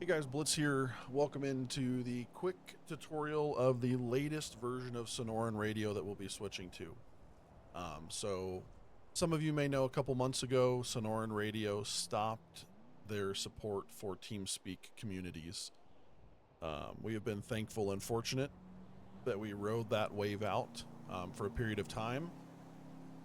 guys, Blitz here. Welcome into the quick tutorial of the latest version of Sonoran radio that we'll be switching to. So some of you may know a couple months ago, Sonoran radio stopped their support for TeamSpeak communities. We have been thankful and fortunate that we rode that wave out for a period of time.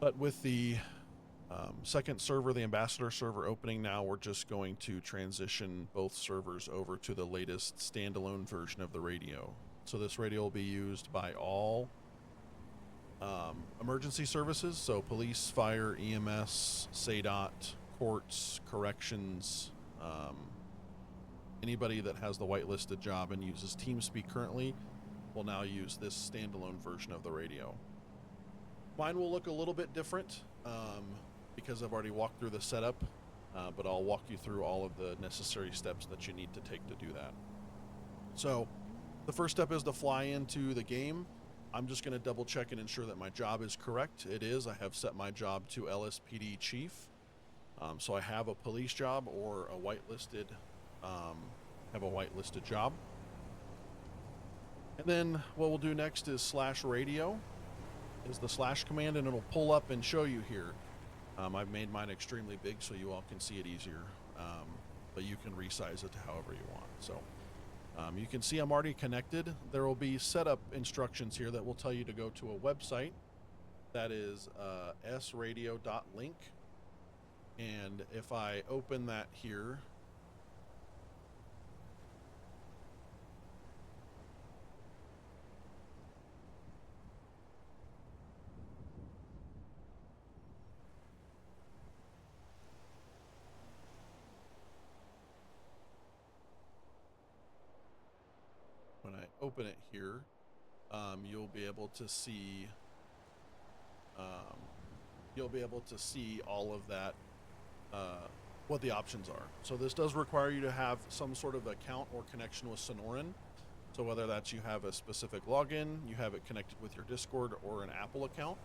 But with the second server, the ambassador server opening now, we're just going to transition both servers over to the latest standalone version of the radio. So this radio will be used by all emergency services, so police, fire, EMS, SADOT, courts, corrections, anybody that has the whitelisted job and uses TeamSpeak currently will now use this standalone version of the radio. Mine will look a little bit different because I've already walked through the setup, but I'll walk you through all of the necessary steps that you need to take to do that. So the first step is to fly into the game. I'm just going to double check and ensure that my job is correct. It is. I have set my job to LSPD Chief. So I have a police job or a whitelisted job. And then what we'll do next is /radio is the / command, and it'll pull up and show you here. I've made mine extremely big so you all can see it easier, but you can resize it to however you want. So you can see I'm already connected. There will be setup instructions here that will tell you to go to a website that is sradio.link, and if I open that here, when I open it here, you'll be able to see all of that, what the options are. So this does require you to have some sort of account or connection with Sonoran. So whether that's you have a specific login, you have it connected with your Discord, or an Apple account,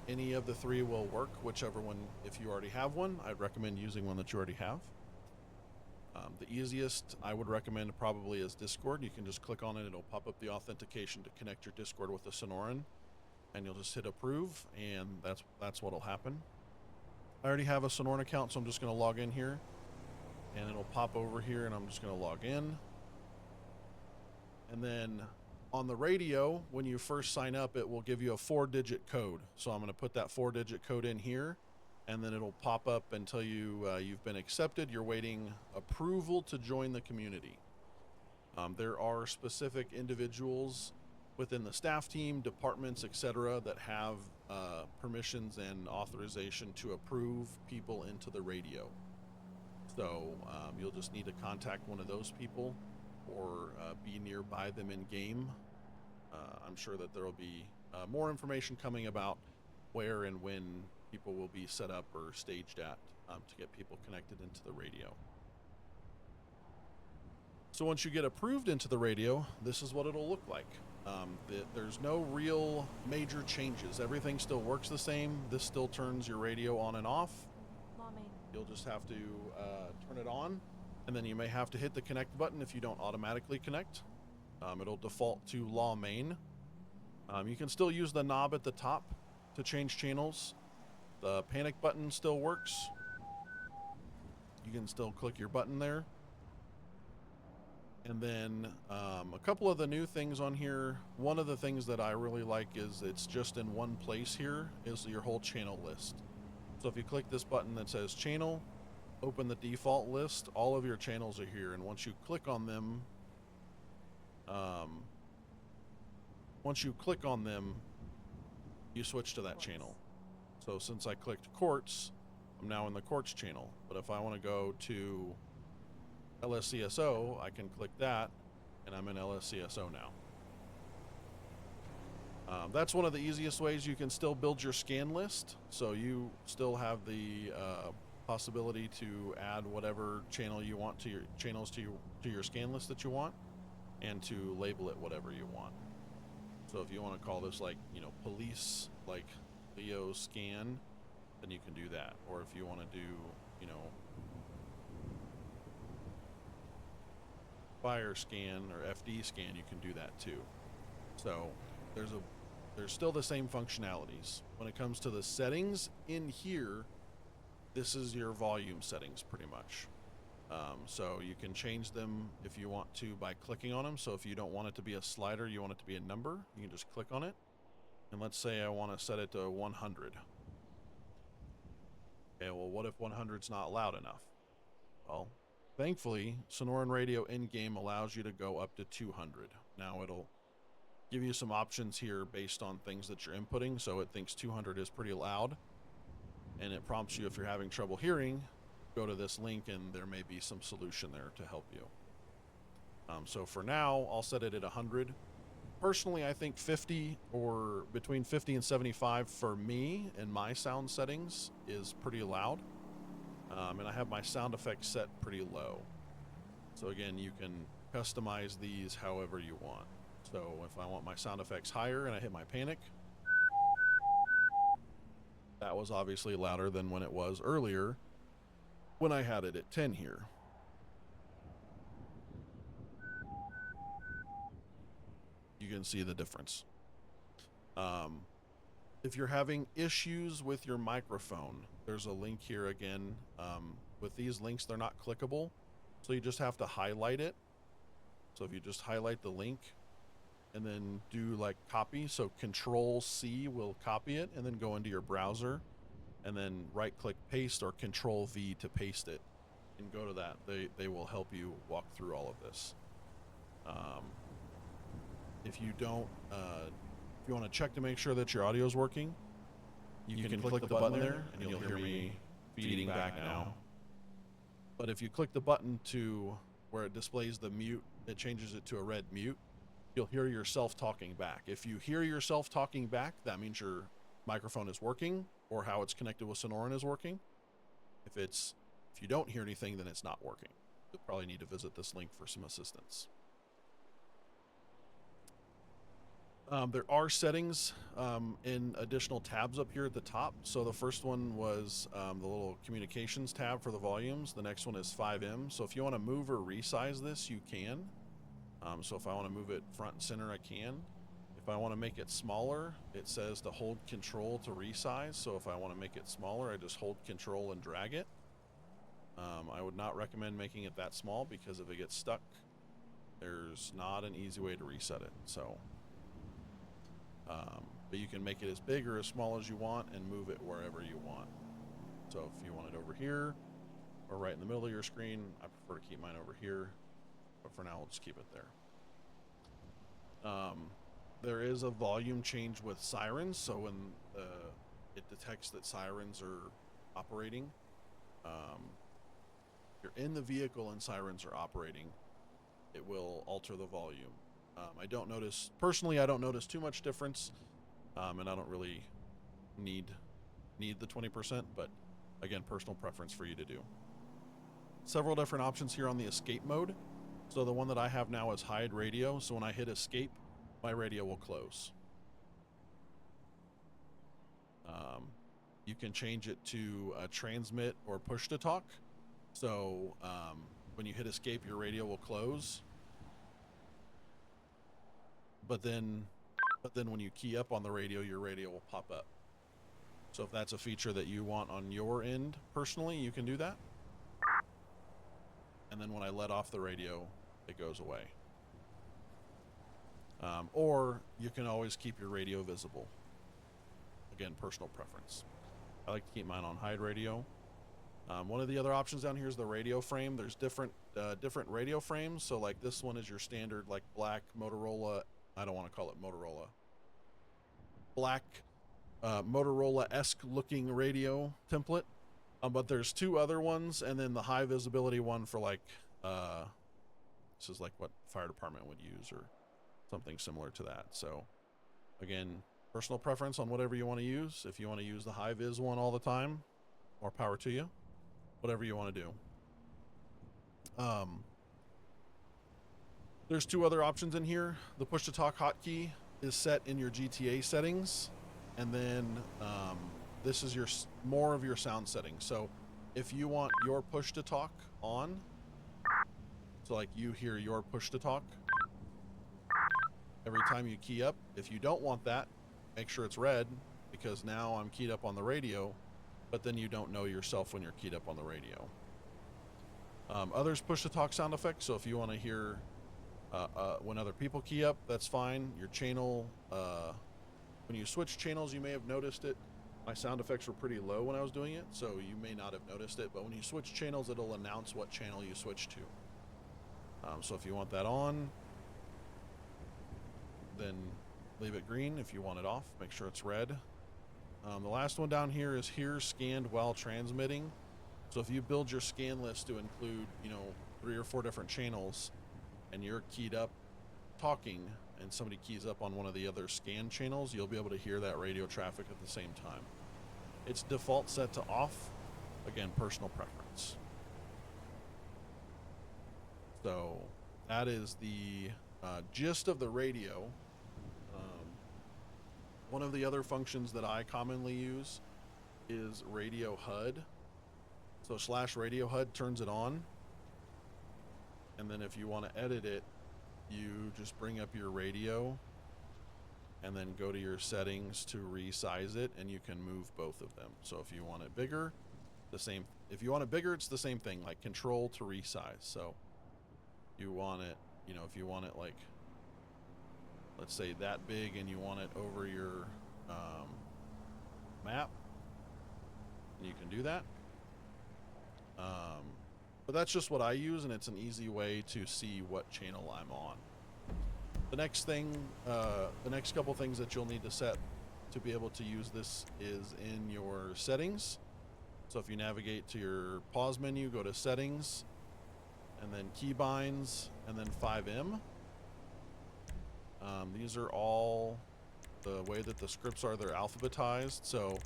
any of the three will work. Whichever one, if you already have one, I'd recommend using one that you already have. The easiest I would recommend probably is Discord. You can just click on it. It'll pop up the authentication to connect your Discord with the Sonoran, and you'll just hit approve, and that's what'll happen. I already have a Sonoran account, so I'm just going to log in here, and it'll pop over here, and I'm just going to log in. And then on the radio, when you first sign up, it will give you a 4-digit code. So I'm going to put that 4-digit code in here, and then it'll pop up and tell you you've been accepted. You're waiting approval to join the community. There are specific individuals within the staff team, departments, etc., that have permissions and authorization to approve people into the radio. So you'll just need to contact one of those people or be nearby them in game. I'm sure that there will be more information coming about where and when people will be set up or staged at to get people connected into the radio. So once you get approved into the radio, this is what it'll look like. There's no real major changes. Everything still works the same. This still turns your radio on and off. You'll just have to turn it on, and then you may have to hit the connect button if you don't automatically connect. It'll default to law main. You can still use the knob at the top to change channels. The panic button still works. You can still click your button there. And then a couple of the new things on here. One of the things that I really like is it's just in one place here is your whole channel list. So if you click this button that says channel, open the default list, all of your channels are here. And once you click on them, you switch to that channel. So since I clicked courts, I'm now in the courts channel. But if I want to go to LSCSO, I can click that, and I'm in LSCSO now. That's one of the easiest ways. You can still build your scan list, so you still have the possibility to add whatever channel you want to your channels to your scan list that you want, and to label it whatever you want. So if you want to call this, like, police, like Leo scan, then you can do that. Or if you want to do, fire scan or FD scan, you can do that too. So there's still the same functionalities. When it comes to the settings in here, this is your volume settings pretty much. So you can change them if you want to by clicking on them. So if you don't want it to be a slider, you want it to be a number, you can just click on it. And let's say I want to set it to 100. Okay, well, what if 100's not loud enough? Well, thankfully, Sonoran Radio in-game allows you to go up to 200. Now it'll give you some options here based on things that you're inputting. So it thinks 200 is pretty loud, and it prompts you if you're having trouble hearing, go to this link and there may be some solution there to help you. So for now, I'll set it at 100. Personally, I think 50 or between 50 and 75 for me and my sound settings is pretty loud. And I have my sound effects set pretty low. So again, you can customize these however you want. So if I want my sound effects higher and I hit my panic, that was obviously louder than when it was earlier when I had it at 10 here. You can see the difference. If you're having issues with your microphone, there's a link here again. With these links, they're not clickable, so you just have to highlight it. So if you just highlight the link and then do like copy, so Control C will copy it, and then go into your browser and then right click paste or Control V to paste it and go to that. They will help you walk through all of this. If you don't, if you want to check to make sure that your audio is working, you can click the button there and you'll hear me feeding back now. But if you click the button to where it displays the mute, it changes it to a red mute, you'll hear yourself talking back. If you hear yourself talking back, that means your microphone is working or how it's connected with Sonoran is working. If you don't hear anything, then it's not working. You'll probably need to visit this link for some assistance. There are settings in additional tabs up here at the top. So the first one was the little communications tab for the volumes. The next one is 5M. So if you want to move or resize this, you can. So if I want to move it front and center, I can. If I want to make it smaller, it says to hold Control to resize. So if I want to make it smaller, I just hold Control and drag it. I would not recommend making it that small because if it gets stuck, there's not an easy way to reset it. So, but you can make it as big or as small as you want and move it wherever you want. So if you want it over here or right in the middle of your screen, I prefer to keep mine over here, but for now, we'll just keep it there. There is a volume change with sirens. So when it detects that sirens are operating, you're in the vehicle and sirens are operating, it will alter the volume. I don't notice too much difference, and I don't really need the 20%, but again, personal preference for you to do. Several different options here on the escape mode. So the one that I have now is hide radio. So when I hit escape, my radio will close. You can change it to transmit or push to talk. So when you hit escape, your radio will close. But then when you key up on the radio, your radio will pop up. So if that's a feature that you want on your end personally, you can do that. And then when I let off the radio, it goes away. Or you can always keep your radio visible. Again, personal preference. I like to keep mine on hide radio. One of the other options down here is the radio frame. There's different radio frames. So like this one is your standard like black Motorola. I don't want to call it Motorola. Black Motorola-esque looking radio template. But there's two other ones, and then the high visibility one for like this is like what fire department would use or something similar to that. So again, personal preference on whatever you want to use. If you want to use the high vis one all the time, more power to you. Whatever you want to do. There's two other options in here. The push to talk hotkey is set in your GTA settings, and then this is your more of your sound settings. So if you want your push to talk on, So like you hear your push to talk every time you key up. If you don't want that, make sure it's red, because now I'm keyed up on the radio, but then you don't know yourself when you're keyed up on the radio. Others push to talk sound effects. So if you want to hear when other people key up, that's fine. Your channel, when you switch channels, you may have noticed it. My sound effects were pretty low when I was doing it, so you may not have noticed it, but when you switch channels, it'll announce what channel you switch to. So if you want that on, then leave it green. If you want it off, make sure it's red. The last one down here is here scanned while transmitting. So if you build your scan list to include, 3 or 4 different channels, and you're keyed up talking, and somebody keys up on one of the other scan channels, you'll be able to hear that radio traffic at the same time. It's default set to off. Again, personal preference. So that is the gist of the radio. One of the other functions that I commonly use is radio HUD. So /radio HUD turns it on. And then if you want to edit it, you just bring up your radio and then go to your settings to resize it, and you can move both of them. So if you want it bigger, if you want it bigger, it's the same thing, like control to resize. So you want it, if you want it like, let's say that big, and you want it over your map, and you can do that. But that's just what I use, and it's an easy way to see what channel I'm on. The next couple things that you'll need to set to be able to use this is in your settings. So if you navigate to your pause menu, go to settings, and then keybinds, and then 5M. These are all the way that the scripts are. They're alphabetized. So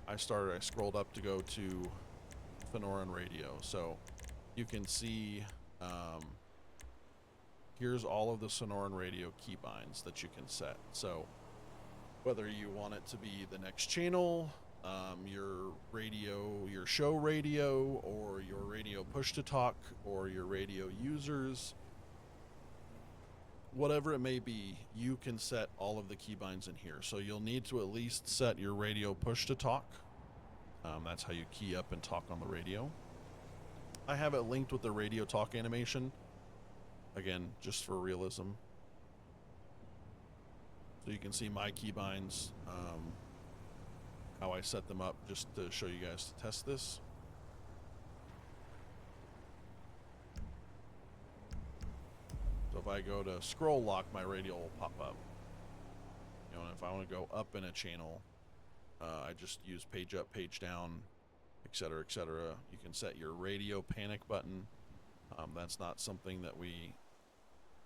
I scrolled up to go to Sonoran radio. So you can see here's all of the Sonoran radio keybinds that you can set. So whether you want it to be the next channel, your show radio, or your radio push to talk, or your radio users, whatever it may be, you can set all of the keybinds in here. So you'll need to at least set your radio push to talk. That's how you key up and talk on the radio. I have it linked with the radio talk animation. Again, just for realism. So you can see my keybinds, how I set them up, just to show you guys to test this. So if I go to scroll lock, my radio will pop up. And if I want to go up in a channel, I just use page up, page down, etc., etc. You can set your radio panic button. That's not something that we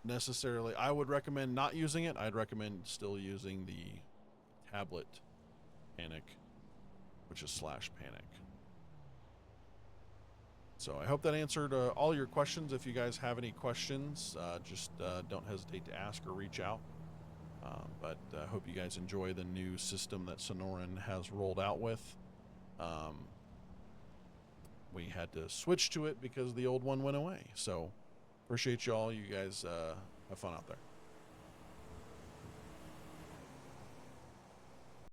necessarily, I would recommend not using it. I'd recommend still using the tablet panic, which is /panic. So I hope that answered all your questions. If you guys have any questions, just don't hesitate to ask or reach out. But I hope you guys enjoy the new system that Sonoran has rolled out with. We had to switch to it because the old one went away. So appreciate y'all. You guys have fun out there.